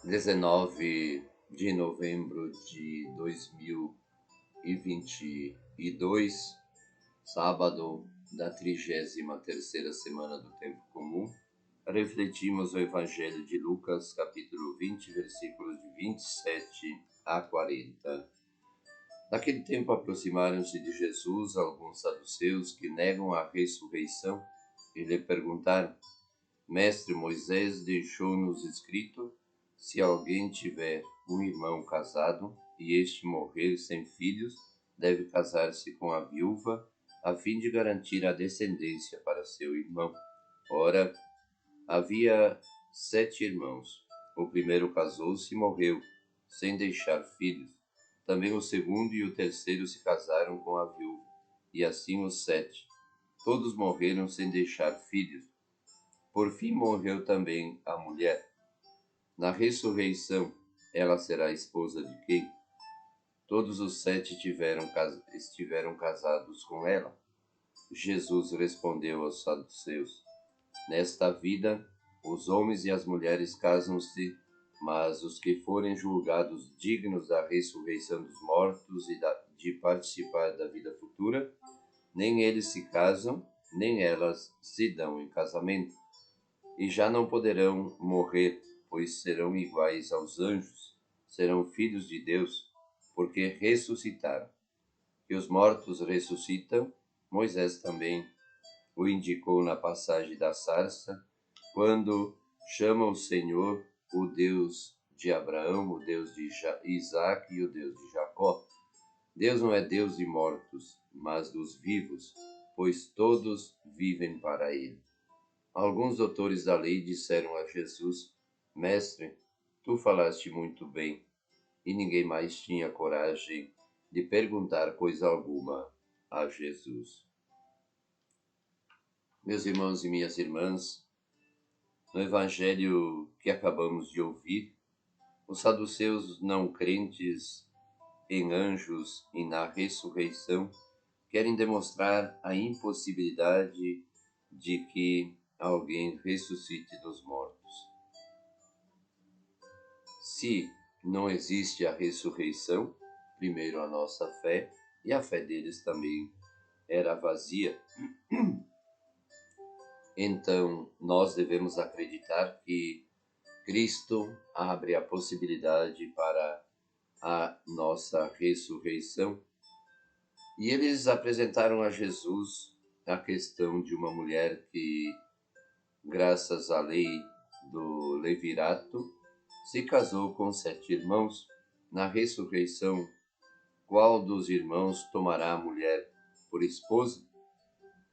19 de novembro de 2022, sábado da 33ª semana do Tempo Comum, refletimos o Evangelho de Lucas, capítulo 20, versículos de 27 a 40. Naquele tempo aproximaram-se de Jesus alguns saduceus que negam a ressurreição e lhe perguntaram: Mestre, Moisés deixou-nos escrito: se alguém tiver um irmão casado e este morrer sem filhos, deve casar-se com a viúva, a fim de garantir a descendência para seu irmão. Ora, havia 7 irmãos. O primeiro casou-se e morreu, sem deixar filhos. Também o segundo e o terceiro se casaram com a viúva, e assim os 7. Todos morreram sem deixar filhos. Por fim morreu também a mulher. Na ressurreição, ela será esposa de quem? Todos os 7 estiveram casados com ela. Jesus respondeu aos saduceus: Nesta vida, os homens e as mulheres casam-se, mas os que forem julgados dignos da ressurreição dos mortos e de participar da vida futura, nem eles se casam, nem elas se dão em casamento. E já não poderão morrer, pois serão iguais aos anjos, serão filhos de Deus, porque ressuscitaram. E os mortos ressuscitam, Moisés também o indicou na passagem da sarça, quando chama o Senhor o Deus de Abraão, o Deus de Isaac e o Deus de Jacó. Deus não é Deus de mortos, mas dos vivos, pois todos vivem para ele. Alguns doutores da lei disseram a Jesus: Mestre, tu falaste muito bem. E ninguém mais tinha coragem de perguntar coisa alguma a Jesus. Meus irmãos e minhas irmãs, no Evangelho que acabamos de ouvir, os saduceus não crentes em anjos e na ressurreição querem demonstrar a impossibilidade de que alguém ressuscite dos mortos. Se não existe a ressurreição, primeiro a nossa fé, e a fé deles também era vazia. Então, nós devemos acreditar que Cristo abre a possibilidade para a nossa ressurreição. E eles apresentaram a Jesus a questão de uma mulher que, graças à lei do levirato, se casou com 7 irmãos. Na ressurreição, qual dos irmãos tomará a mulher por esposa?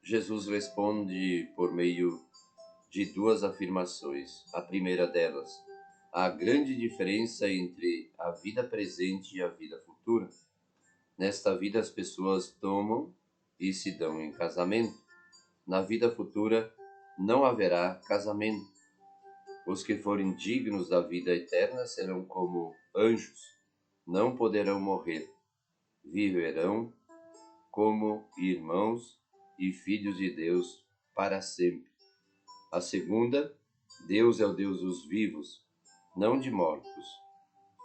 Jesus responde por meio de 2 afirmações. A primeira delas: há grande diferença entre a vida presente e a vida futura. Nesta vida as pessoas tomam e se dão em casamento. Na vida futura não haverá casamento. Os que forem dignos da vida eterna serão como anjos, não poderão morrer, viverão como irmãos e filhos de Deus para sempre. A segunda: Deus é o Deus dos vivos, não de mortos.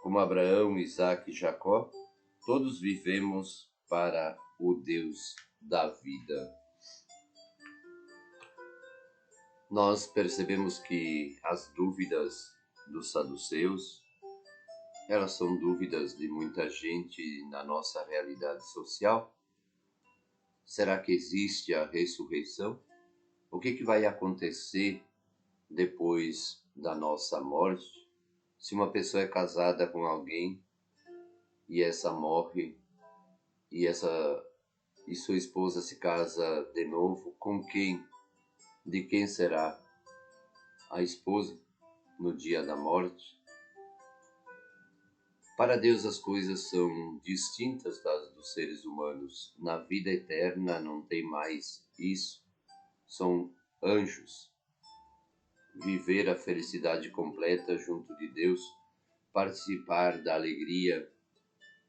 Como Abraão, Isaac e Jacó, todos vivemos para o Deus da vida. Nós percebemos que as dúvidas dos saduceus, elas são dúvidas de muita gente na nossa realidade social. Será que existe a ressurreição? O que vai acontecer depois da nossa morte? Se uma pessoa é casada com alguém e essa morre e sua esposa se casa de novo, com quem? De quem será a esposa no dia da morte? Para Deus as coisas são distintas das dos seres humanos. Na vida eterna não tem mais isso. São anjos. Viver a felicidade completa junto de Deus, participar da alegria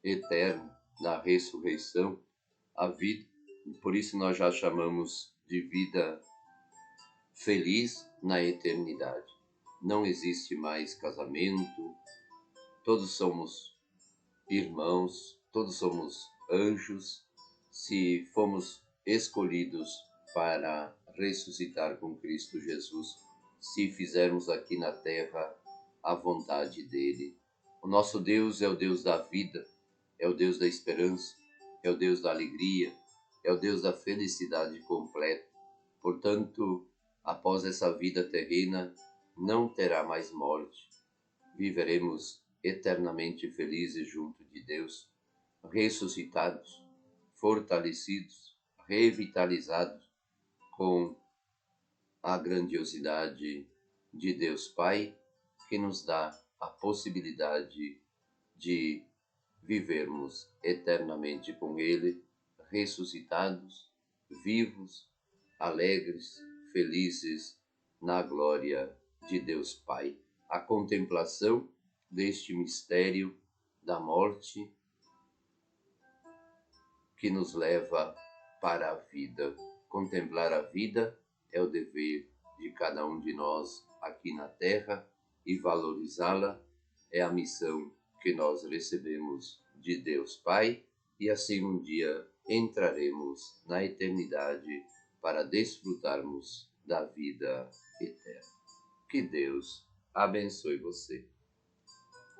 eterna, da ressurreição, a vida. Por isso nós já chamamos de vida feliz na eternidade. Não existe mais casamento, todos somos irmãos, todos somos anjos, se fomos escolhidos para ressuscitar com Cristo Jesus, se fizermos aqui na terra a vontade dele. O nosso Deus é o Deus da vida, é o Deus da esperança, é o Deus da alegria, é o Deus da felicidade completa. Portanto, após essa vida terrena, não terá mais morte. Viveremos eternamente felizes junto de Deus, ressuscitados, fortalecidos, revitalizados com a grandiosidade de Deus Pai, que nos dá a possibilidade de vivermos eternamente com Ele, ressuscitados, vivos, alegres, felizes na glória de Deus Pai. A contemplação deste mistério da morte que nos leva para a vida. Contemplar a vida é o dever de cada um de nós aqui na Terra e valorizá-la é a missão que nós recebemos de Deus Pai, e assim um dia entraremos na eternidade para desfrutarmos da vida eterna. Que Deus abençoe você.